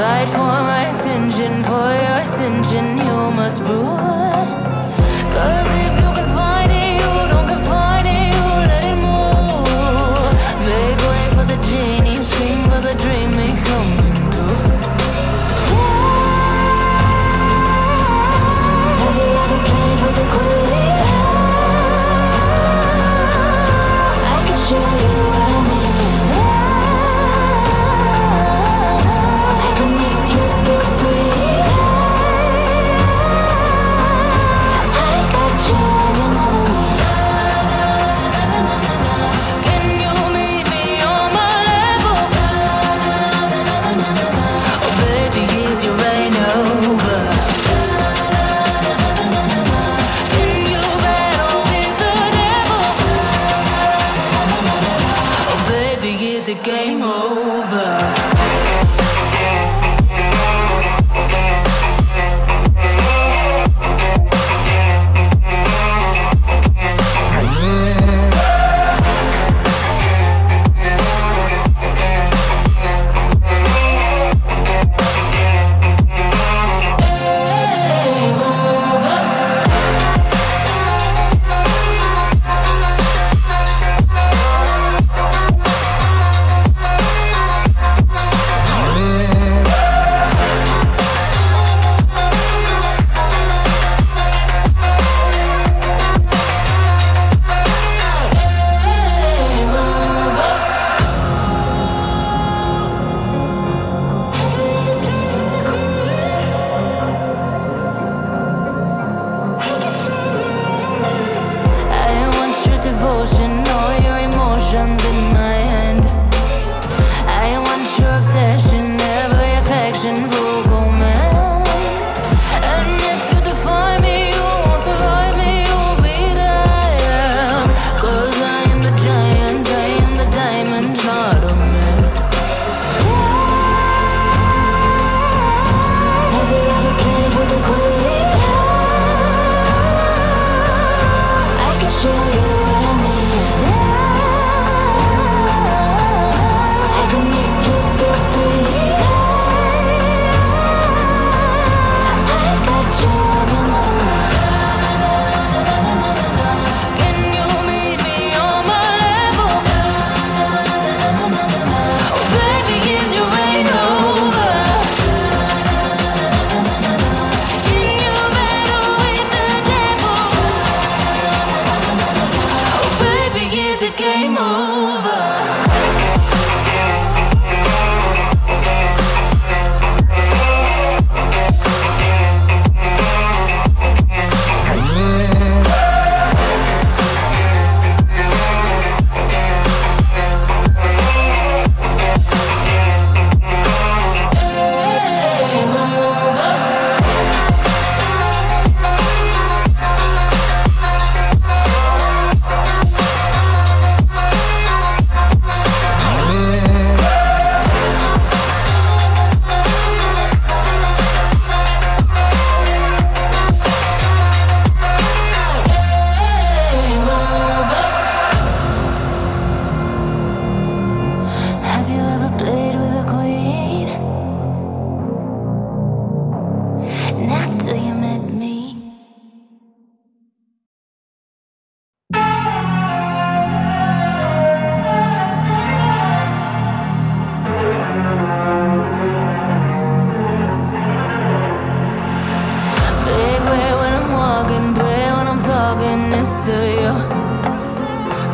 Fight for my attention, for your ascension, you must prove. Cause if you can find it, you don't confine it, you let it move. Make way for the genie, scream for the dream, may come into. Have you ever played with a queen? I can show you what I mean. Game over.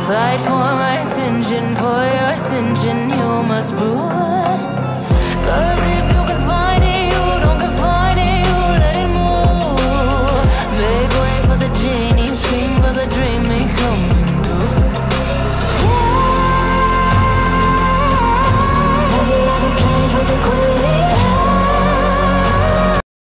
Fight for my attention, for your ascension, you must prove.